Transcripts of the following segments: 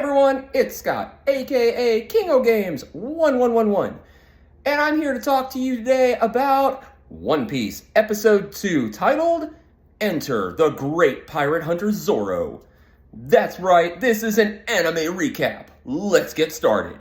everyone, it's Scott, aka King O Games 1111, and I'm here to talk to you today about One Piece Episode 2, titled Enter the Great Pirate Hunter Zoro. That's right, this is an anime recap. Let's get started.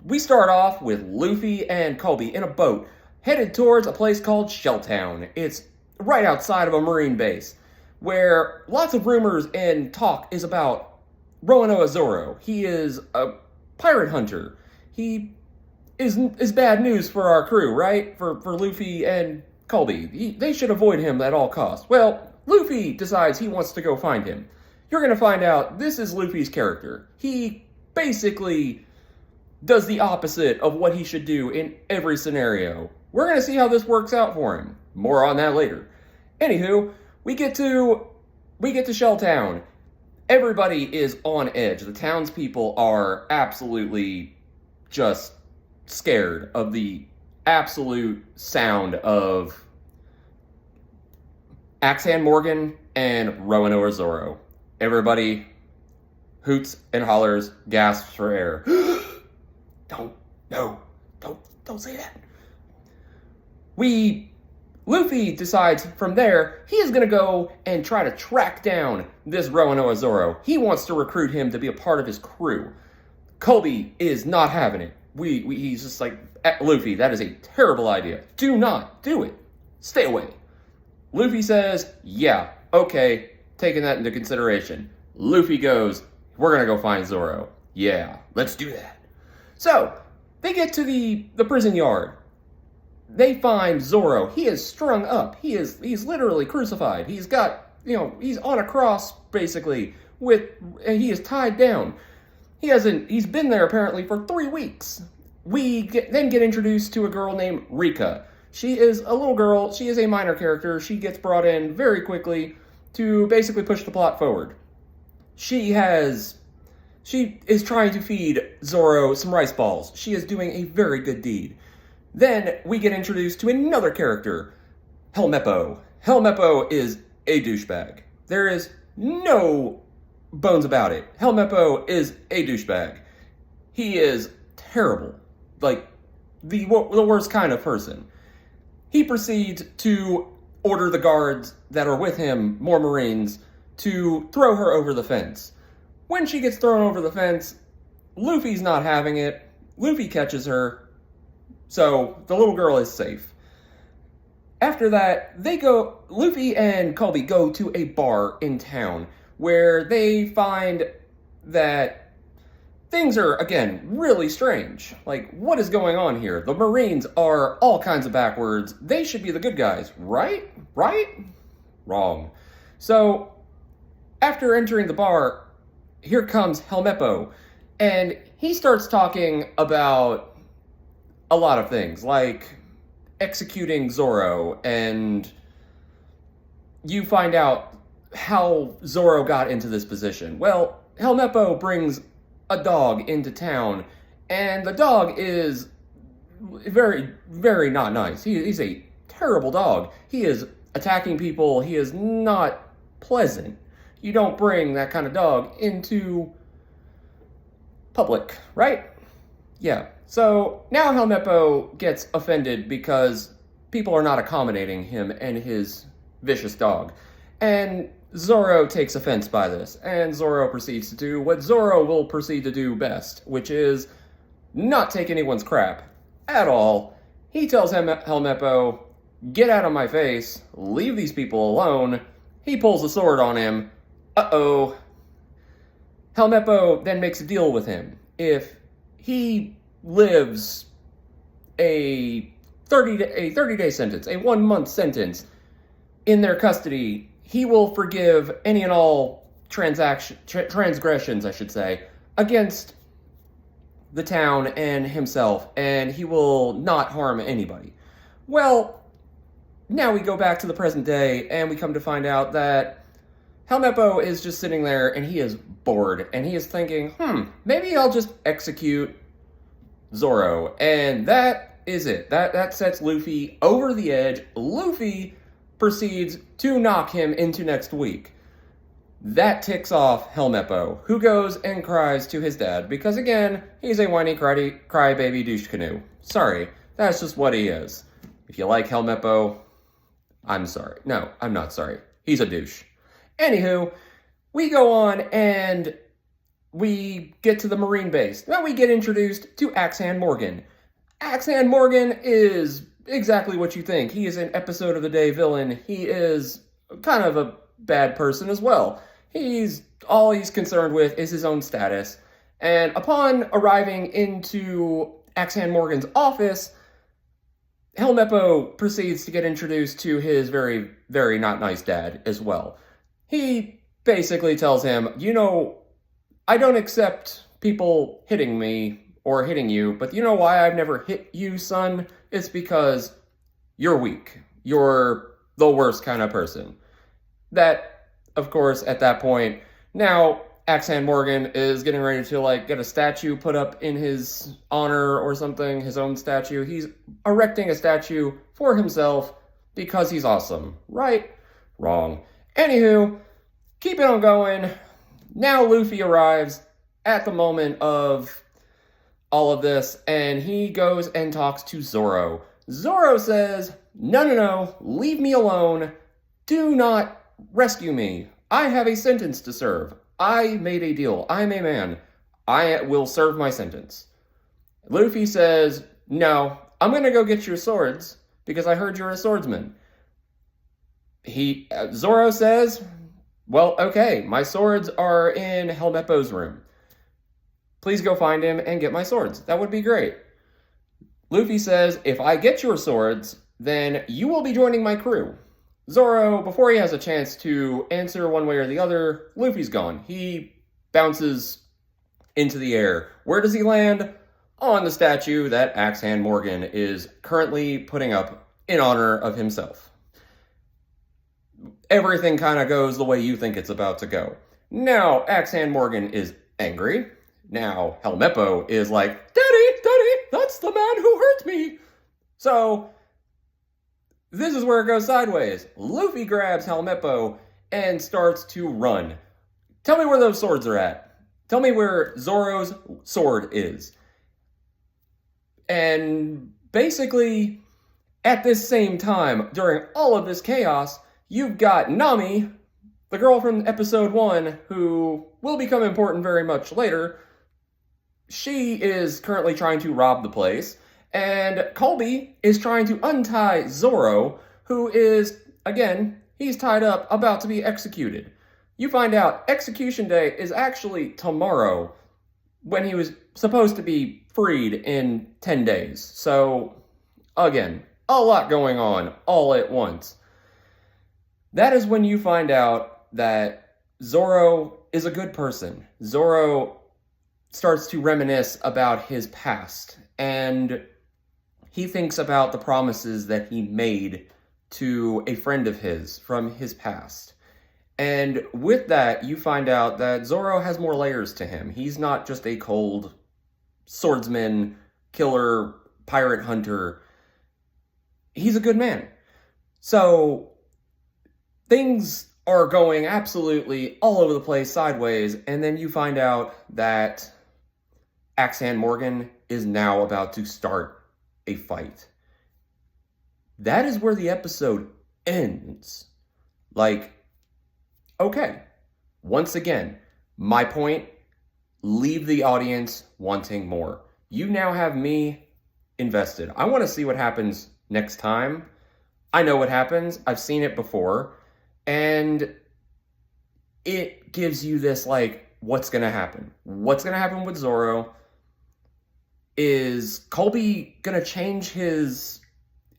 We start off with Luffy and Koby in a boat, headed towards a place called Shelltown. It's right outside of a marine base, where lots of rumors and talk is about Roronoa Zoro. He is a pirate hunter. He is bad news for our crew, right? For Luffy and Koby. They should avoid him at all costs. Well, Luffy decides he wants to go find him. You're going to find out this is Luffy's character. He basically does the opposite of what he should do in every scenario. We're going to see how this works out for him. More on that later. Anywho, we get to Shelltown. Everybody is on edge. The townspeople are absolutely just scared of the absolute sound of Axe-Hand Morgan and Roronoa Zoro. Everybody hoots and hollers, gasps for air. Don't say that. Luffy decides from there, he is going to go and try to track down this Roronoa Zoro. He wants to recruit him to be a part of his crew. Koby is not having it. He's just like, Luffy, that is a terrible idea. Do not do it. Stay away. Luffy says, yeah, okay, taking that into consideration. Luffy goes, we're going to go find Zoro. Yeah, let's do that. So, they get to the prison yard. They find Zoro. He is strung up. He's literally crucified. He's got, he's on a cross, basically, and he is tied down. He's been there apparently for 3 weeks. We then get introduced to a girl named Rika. She is a little girl. She is a minor character. She gets brought in very quickly to basically push the plot forward. She is trying to feed Zoro some rice balls. She is doing a very good deed. Then we get introduced to another character, Helmeppo. Helmeppo is a douchebag. There is no bones about it. Helmeppo is a douchebag. He is terrible. Like, the worst kind of person. He proceeds to order the guards that are with him, more Marines, to throw her over the fence. When she gets thrown over the fence, Luffy's not having it. Luffy catches her. So, the little girl is safe. After that, Luffy and Koby go to a bar in town where they find that things are, again, really strange. Like, what is going on here? The Marines are all kinds of backwards. They should be the good guys, right? Right? Wrong. So, after entering the bar, here comes Helmeppo, and he starts talking about a lot of things, like executing Zoro, and you find out how Zoro got into this position. Well, Helmeppo brings a dog into town, and the dog is very, very not nice. He's a terrible dog. He is attacking people. He is not pleasant. You don't bring that kind of dog into public, right? Yeah. So now Helmeppo gets offended because people are not accommodating him and his vicious dog. And Zoro takes offense by this. And Zoro proceeds to do what Zoro will proceed to do best, which is not take anyone's crap at all. He tells Helmeppo, get out of my face, leave these people alone. He pulls a sword on him. Uh-oh. Helmeppo then makes a deal with him. If he lives a 30-day sentence, a 1-month sentence in their custody, he will forgive any and all transgressions, I should say, against the town and himself, and he will not harm anybody. Well, now we go back to the present day, and we come to find out that Helmeppo is just sitting there, and he is bored, and he is thinking, maybe I'll just execute Zoro. And that is it. That sets Luffy over the edge. Luffy proceeds to knock him into next week. That ticks off Helmeppo, who goes and cries to his dad because, again, he's a whiny crybaby douche canoe. Sorry, that's just what he is. If you like Helmeppo, I'm sorry. No, I'm not sorry. He's a douche. Anywho, we go on and we get to the Marine base. Now we get introduced to Axehand Morgan. Axehand Morgan is exactly what you think. He is an episode of the day villain. He is kind of a bad person as well. All he's concerned with is his own status. And upon arriving into Axehand Morgan's office, Helmeppo proceeds to get introduced to his very, very not nice dad as well. He basically tells him, I don't accept people hitting me or hitting you, but you know why I've never hit you, son? It's because you're weak. You're the worst kind of person. That, of course, at that point, now Axehand Morgan is getting ready to get a statue put up in his honor or something, his own statue. He's erecting a statue for himself because he's awesome. Right? Wrong. Anywho, keep it on going. Now Luffy arrives at the moment of all of this, and he goes and talks to Zoro. Zoro says, no, leave me alone. Do not rescue me. I have a sentence to serve. I made a deal. I'm a man. I will serve my sentence. Luffy says, no, I'm going to go get your swords because I heard you're a swordsman. Zoro says, well, okay, my swords are in Helmeppo's room. Please go find him and get my swords. That would be great. Luffy says, if I get your swords, then you will be joining my crew. Zoro, before he has a chance to answer one way or the other, Luffy's gone. He bounces into the air. Where does he land? On the statue that Axehand Morgan is currently putting up in honor of himself. Everything kind of goes the way you think it's about to go. Now, Axehand Morgan is angry. Now, Helmeppo is like, Daddy, that's the man who hurt me. So, this is where it goes sideways. Luffy grabs Helmeppo and starts to run. Tell me where those swords are at. Tell me where Zoro's sword is. And basically, at this same time, during all of this chaos, you've got Nami, the girl from episode 1, who will become important very much later. She is currently trying to rob the place. And Colby is trying to untie Zoro, who is, again, he's tied up, about to be executed. You find out execution day is actually tomorrow, when he was supposed to be freed in 10 days. So, again, a lot going on all at once. That is when you find out that Zoro is a good person. Zoro starts to reminisce about his past, and he thinks about the promises that he made to a friend of his from his past. And with that, you find out that Zoro has more layers to him. He's not just a cold swordsman, killer, pirate hunter. He's a good man. So, things are going absolutely all over the place sideways, and then you find out that Axehand Morgan is now about to start a fight. That is where the episode ends. Okay. Once again, my point, leave the audience wanting more. You now have me invested. I want to see what happens next time. I know what happens. I've seen it before. And it gives you this, what's going to happen? What's going to happen with Zoro? Is Colby going to change his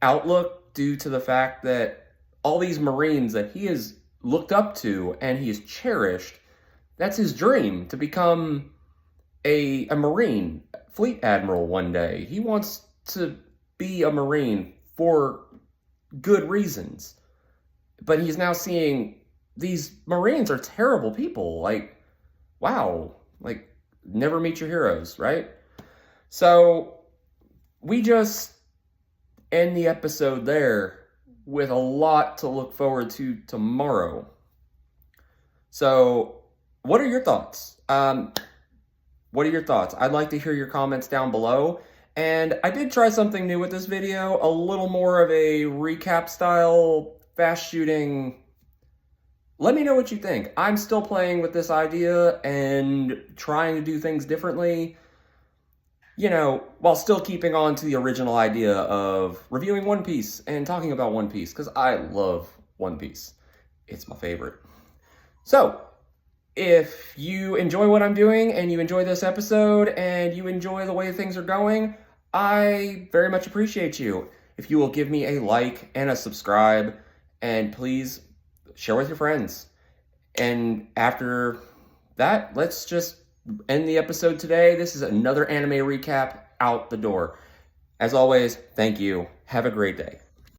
outlook due to the fact that all these Marines that he has looked up to and he has cherished, that's his dream, to become a Marine, fleet admiral one day. He wants to be a Marine for good reasons. But he's now seeing these Marines are terrible people. Wow. Never meet your heroes, right? So, we just end the episode there with a lot to look forward to tomorrow. So, what are your thoughts? What are your thoughts? I'd like to hear your comments down below. And I did try something new with this video, a little more of a recap style, fast shooting. Let me know what you think. I'm still playing with this idea and trying to do things differently, you know, while still keeping on to the original idea of reviewing One Piece and talking about One Piece, because I love One Piece. It's my favorite. So, if you enjoy what I'm doing and you enjoy this episode and you enjoy the way things are going, I very much appreciate you. If you will give me a like and a subscribe, and please share with your friends. And after that, let's just end the episode today. This is another anime recap out the door. As always, thank you. Have a great day.